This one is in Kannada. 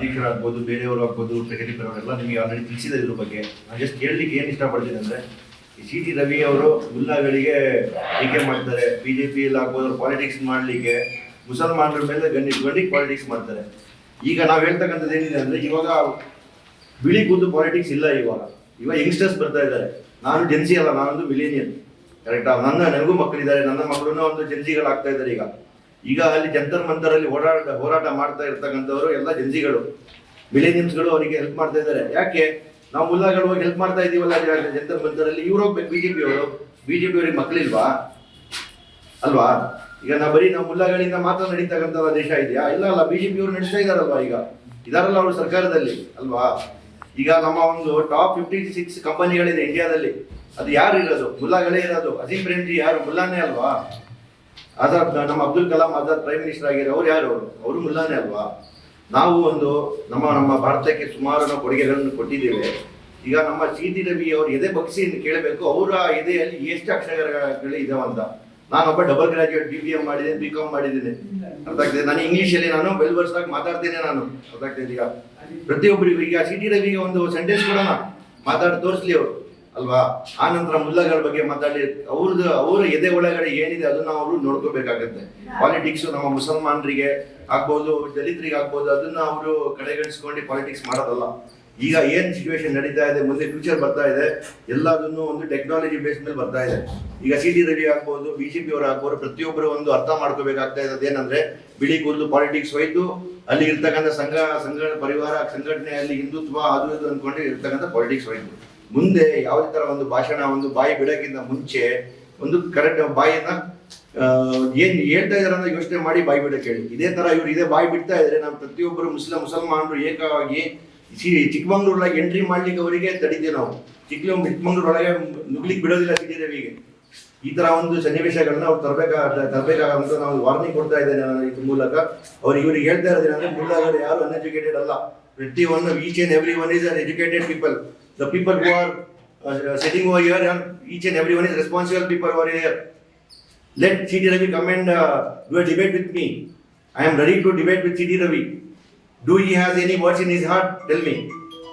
ಅಧ್ಯಕ್ಷರಾಗ್ಬೋದು, ಬೇರೆಯವರು ಆಗ್ಬೋದು, ಸೆಕ್ರೆಟರಿ ಅವರೆಲ್ಲ ನಿಮಗೆ ಆಲ್ರೆಡಿ ತಿಳಿಸಿದ ಇದ್ರ ಬಗ್ಗೆ. ನಾನು ಜಸ್ಟ್ ಕೇಳಲಿಕ್ಕೆ ಏನು ಇಷ್ಟಪಡ್ತೀನಿ ಅಂದರೆ, ಈ ಸಿ ಟಿ ರವಿ ಅವರು ಮುಲ್ಲಾಗಳಿಗೆ ಟೀಕೆ ಮಾಡ್ತಾರೆ, BJP ಆಗ್ಬೋದು ಪಾಲಿಟಿಕ್ಸ್ ಮಾಡಲಿಕ್ಕೆ ಮುಸಲ್ಮಾನರ ಮೇಲೆ ಗಂಡಿ ಪಾಲಿಟಿಕ್ಸ್ ಮಾಡ್ತಾರೆ. ಈಗ ನಾವು ಹೇಳ್ತಕ್ಕಂಥದ್ದು ಏನಿದೆ ಅಂದರೆ, ಇವಾಗ ಬಿಳಿ ಕೂತು ಪಾಲಿಟಿಕ್ಸ್ ಇಲ್ಲ. ಇವಾಗ ಯಂಗ್ಸ್ಟರ್ಸ್ ಬರ್ತಾ ಇದ್ದಾರೆ. ನಾನು ಜೆನ್ಸಿ ಅಲ್ಲ, ನಾನೊಂದು ಮಿಲೇನಿಯಲ್, ಕರೆಕ್ಟಾ? ನನಗೂ ಮಕ್ಕಳಿದ್ದಾರೆ, ನನ್ನ ಮಕ್ಕಳನ್ನೂ ಒಂದು ಜೆನ್ಸಿಗಳಾಗ್ತಾ ಇದ್ದಾರೆ. ಈಗ ಅಲ್ಲಿ ಜಂತರ್ ಮಂತರಲ್ಲಿ ಹೋರಾಟ ಮಾಡ್ತಾ ಇರ್ತಕ್ಕಂಥವ್ರು ಎಲ್ಲ ಜೆನ್ಸಿಗಳು, ಮಿಲೇನಿಯಮ್ಸ್ಗಳು ಅವರಿಗೆ ಹೆಲ್ಪ್ ಮಾಡ್ತಾ ಇದ್ದಾರೆ. ಯಾಕೆ? ನಾವು ಮುಲ್ಲಾಗಳು ಹೋಗಿ ಹೆಲ್ಪ್ ಮಾಡ್ತಾ ಇದೀವಲ್ಲ ಜಂತರ್ ಮಂತರಲ್ಲಿ. ಇವ್ರು ಹೋಗ್ಬೇಕು BJP ಅವ್ರಿಗೆ ಮಕ್ಕಳಿಲ್ವಾ ಅಲ್ವಾ? ಈಗ ನಾವು ಮುಲ್ಲಾಗಳಿಂದ ಮಾತ್ರ ನಡೀತಕ್ಕಂಥ ದೇಶ ಇದೆಯಾ? ಇಲ್ಲ, BJP ಅವರು ನಡೆಸ್ತಾ ಇದಾರಲ್ವಾ? ಈಗ ಇದಾರಲ್ಲ ಅವರು ಸರ್ಕಾರದಲ್ಲಿ ಅಲ್ವಾ? ಈಗ ನಮ್ಮ ಒಂದು ಟಾಪ್ 56 ಕಂಪನಿಗಳಿದೆ ಇಂಡಿಯಾದಲ್ಲಿ. ಅದು ಯಾರು ಇರೋದು? ಮುಲ್ಲಾಗಳೇ ಇರೋದು. ಅಜೀಂ ಪ್ರೇಮ್ಜಿ ಯಾರು? ಮುಲ್ಲಾನೇ ಅಲ್ವಾ? ಆಜಾದ್, ನಮ್ಮ ಅಬ್ದುಲ್ ಕಲಾಂ ಆಜಾದ್ ಪ್ರೈಮ್ ಮಿನಿಸ್ಟರ್ ಆಗಿರೋ ಅವ್ರು ಯಾರು? ಅವರು ಮುಲ್ಲಾನೇ ಅಲ್ವಾ? ನಾವು ಒಂದು ನಮ್ಮ ಭಾರತಕ್ಕೆ ಸುಮಾರು ನಾವು ಕೊಡುಗೆಗಳನ್ನು ಕೊಟ್ಟಿದ್ದೇವೆ. ಈಗ ನಮ್ಮ ಸಿ ಟಿ ರವಿ ಅವರು ಎದೆ ಬಗ್ಸಿ ಕೇಳಬೇಕು, ಅವರ ಎದೆಯಲ್ಲಿ ಎಷ್ಟು ಅಕ್ಷರಗಳು ಇದಾವಂತ. ನಾನೊಬ್ಬ ಡಬಲ್ ಗ್ರಾಜುಯೇಟ್, BBM ಮಾಡಿದ್ದೇನೆ, BCom ಮಾಡಿದ್ದೇನೆ, ಅರ್ಥ ಆಗ್ತದೆ. ನಾನು ಇಂಗ್ಲೀಷಲ್ಲಿ ನಾನು ವೆಲ್ ವರ್ಸ್ಡಾಗಿ ಮಾತಾಡ್ತೇನೆ, ನಾನು ಅರ್ಥ ಆಗ್ತದೆ. ಈಗ ಪ್ರತಿಯೊಬ್ಬರಿಗೂ ಈಗ ಸಿ ಟಿ ರವಿಗೆ ಒಂದು ಸೆಂಟೆನ್ಸ್ ಕೊಡೋಣ, ಮಾತಾಡಿ ತೋರಿಸ್ಲಿ ಅವರು ಅಲ್ವಾ? ಆ ನಂತರ ಮುಲ್ಲಗಳ ಬಗ್ಗೆ ಮಾತಾಡಿ ಅವರ ಎದೆ ಒಳಗಡೆ ಏನಿದೆ ಅದನ್ನ ಅವರು ನೋಡ್ಕೋಬೇಕಾಗತ್ತೆ. ಪಾಲಿಟಿಕ್ಸ್ ನಮ್ಮ ಮುಸಲ್ಮಾನರಿಗೆ ಆಗ್ಬೋದು, ದಲಿತರಿಗೆ ಆಗ್ಬೋದು, ಅದನ್ನ ಅವರು ಕಡೆಗಣಿಸ್ಕೊಂಡು ಪಾಲಿಟಿಕ್ಸ್ ಮಾಡೋದಲ್ಲ. ಈಗ ಏನ್ ಸಿಚುವೇಶನ್ ನಡೀತಾ ಇದೆ, ಮುಂದೆ ಫ್ಯೂಚರ್ ಬರ್ತಾ ಇದೆ, ಎಲ್ಲದನ್ನು ಒಂದು ಟೆಕ್ನಾಲಜಿ ಬೇಸ್ ಮೇಲೆ ಬರ್ತಾ ಇದೆ. ಈಗ ಸಿ ಟಿ ರವಿ ಆಗ್ಬೋದು, BJP ಅವರು ಆಗ್ಬೋದು, ಪ್ರತಿಯೊಬ್ಬರು ಒಂದು ಅರ್ಥ ಮಾಡ್ಕೋಬೇಕಾಗ್ತಾ ಇರೋದು ಏನಂದ್ರೆ, ಬಿಳಿ ಕೂದಲು ಪಾಲಿಟಿಕ್ಸ್ ಹೋಯ್ತು, ಅಲ್ಲಿ ಇರ್ತಕ್ಕಂಥ ಸಂಘ ಪರಿವಾರ ಸಂಘಟನೆಯಲ್ಲಿ ಹಿಂದುತ್ವ ಅದು ಇದು ಅಂದ್ಕೊಂಡು ಇರ್ತಕ್ಕಂಥ ಪಾಲಿಟಿಕ್ಸ್ ಹೋಯ್ತು. ಮುಂದೆ ಯಾವುದೇ ತರ ಒಂದು ಭಾಷಣ, ಒಂದು ಬಾಯಿ ಬಿಡೋಕ್ಕಿಂತ ಮುಂಚೆ ಒಂದು ಕರೆಕ್ಟ್ ಬಾಯಿನ ಏನ್ ಹೇಳ್ತಾ ಇದಾರೆ ಅಂತ ಯೋಚನೆ ಮಾಡಿ ಬಾಯಿ ಬಿಡಕ್ಕೆ ಹೇಳಿ. ಇದೇ ತರ ಇವ್ರು ಇದೇ ಬಾಯಿ ಬಿಡ್ತಾ ಇದ್ರೆ ನಾವು ಪ್ರತಿಯೊಬ್ಬರು ಮುಸಲ್ಮಾನರು ಏಕವಾಗಿ ಚಿಕ್ಕಮಂಗ್ಳೂರೊಳಗೆ ಎಂಟ್ರಿ ಮಾಡ್ಲಿಕ್ಕೆ ಅವರಿಗೆ ತಡಿತೀವಿ ನಾವು. ಚಿಕ್ಕಮಂಗ್ಳೂರೊಳಗೆ ನುಗ್ಲಿಕ್ಕೆ ಬಿಡೋದಿಲ್ಲ ಸಿ ಟಿ ರವಿಗೆ. ಈ ತರ ಒಂದು ಸನ್ನಿವೇಶಗಳನ್ನ ಅವ್ರು ತರಬೇಕಾಗಂತ ನಾವು ವಾರ್ನಿಂಗ್ ಕೊಡ್ತಾ ಇದ್ದೇನೆ ನಾನು ಇದ್ರ ಮೂಲಕ. ಇವ್ರಿಗೆ ಹೇಳ್ತಾ ಇರೋದೇನಂದ್ರೆ, ಮುಲ್ಲಾಗಳು ಯಾರು ಅನ್ಎಜುಕೇಟೆಡ್ ಅಲ್ಲ. ಪ್ರತಿಯೊಂದು each and every one is an educated people. The people who are sitting over here, and each and everyone is responsible people over here. Let C.T. Ravi come and do a debate with me. I am ready to debate with C.T. Ravi. Do he has any words in his heart? Tell me.